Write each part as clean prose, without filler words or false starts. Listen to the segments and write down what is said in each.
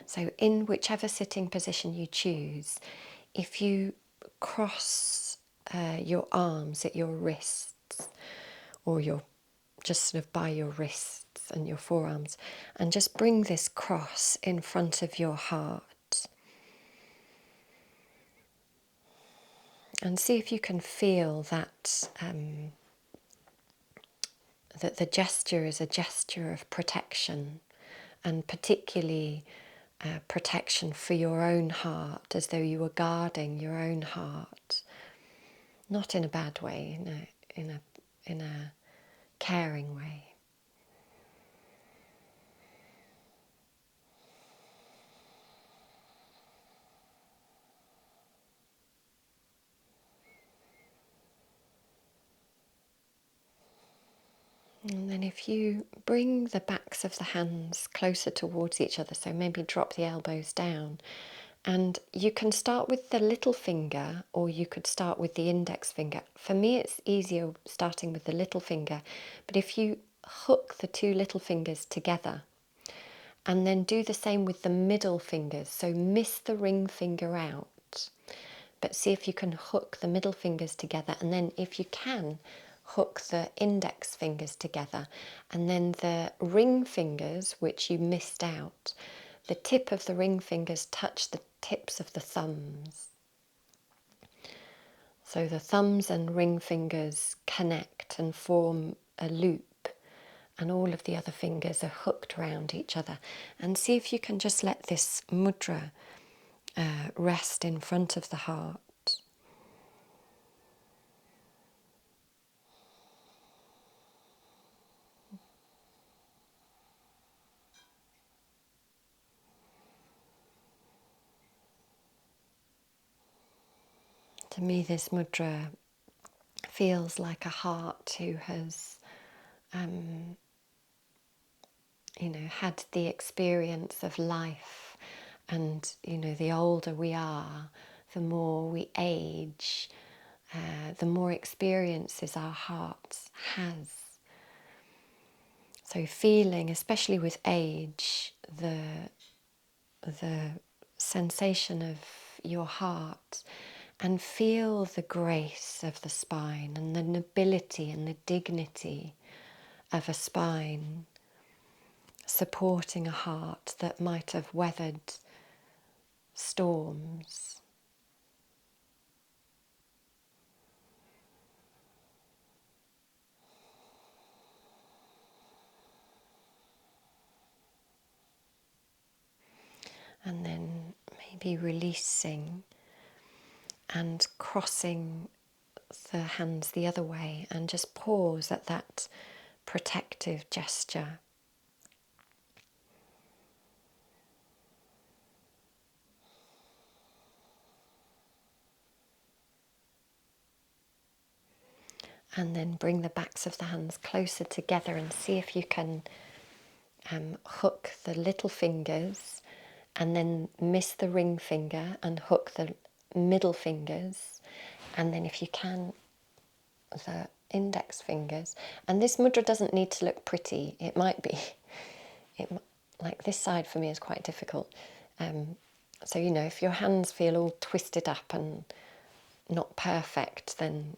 So in whichever sitting position you choose, if you cross your arms at your wrists, or your just sort of by your wrists and your forearms, and just bring this cross in front of your heart, and see if you can feel that that the gesture is a gesture of protection, and particularly protection for your own heart, as though you were guarding your own heart, not in a bad way, in a caring way. And then if you bring the backs of the hands closer towards each other, so maybe drop the elbows down, and you can start with the little finger or you could start with the index finger. For me it's easier starting with the little finger, but if you hook the two little fingers together and then do the same with the middle fingers, so miss the ring finger out, but see if you can hook the middle fingers together, and then if you can, hook the index fingers together, and then the ring fingers, which you missed out, the tip of the ring fingers touch the tips of the thumbs. So the thumbs and ring fingers connect and form a loop, and all of the other fingers are hooked around each other. And see if you can just let this mudra rest in front of the heart. To me, this mudra feels like a heart who has, had the experience of life. And, the older we are, the more we age, the more experiences our heart has. So feeling, especially with age, the sensation of your heart, and feel the grace of the spine and the nobility and the dignity of a spine supporting a heart that might have weathered storms. And then maybe releasing and crossing the hands the other way, and just pause at that protective gesture. And then bring the backs of the hands closer together and see if you can hook the little fingers, and then miss the ring finger and hook the middle fingers, and then if you can, the index fingers. And this mudra doesn't need to look pretty. It might be, like this side for me is quite difficult. So, if your hands feel all twisted up and not perfect, then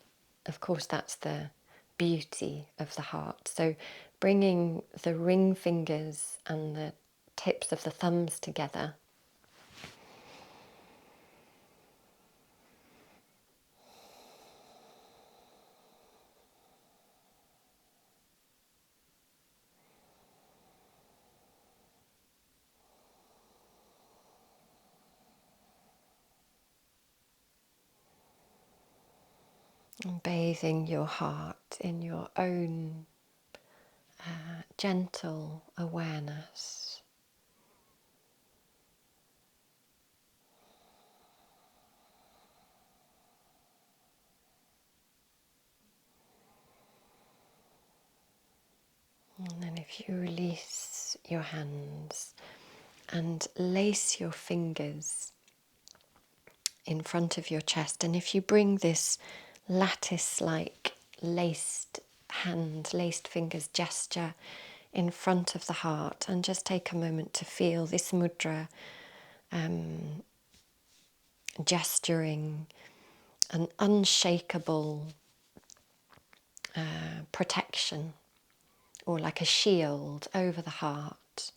of course that's the beauty of the heart. So bringing the ring fingers and the tips of the thumbs together, and bathing your heart in your own gentle awareness. And then if you release your hands and lace your fingers in front of your chest, and if you bring this lattice-like laced hand, laced fingers gesture in front of the heart, and just take a moment to feel this mudra gesturing an unshakable protection, or like a shield over the heart,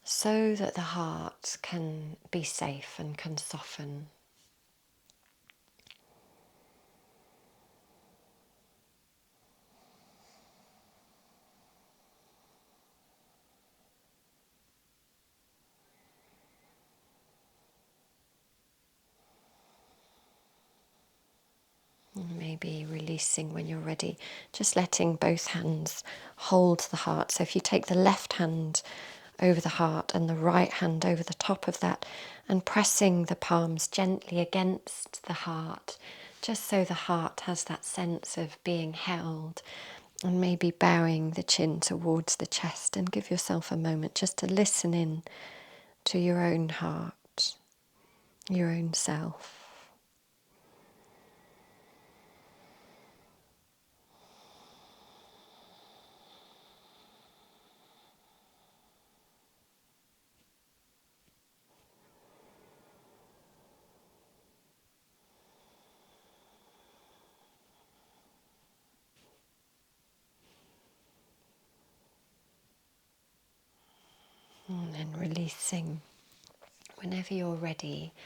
so that the heart can be safe and can soften. Maybe releasing when you're ready, just letting both hands hold the heart. So if you take the left hand over the heart and the right hand over the top of that, and pressing the palms gently against the heart, just so the heart has that sense of being held, and maybe bowing the chin towards the chest, and give yourself a moment just to listen in to your own heart, your own self. And then releasing. Whenever you're ready,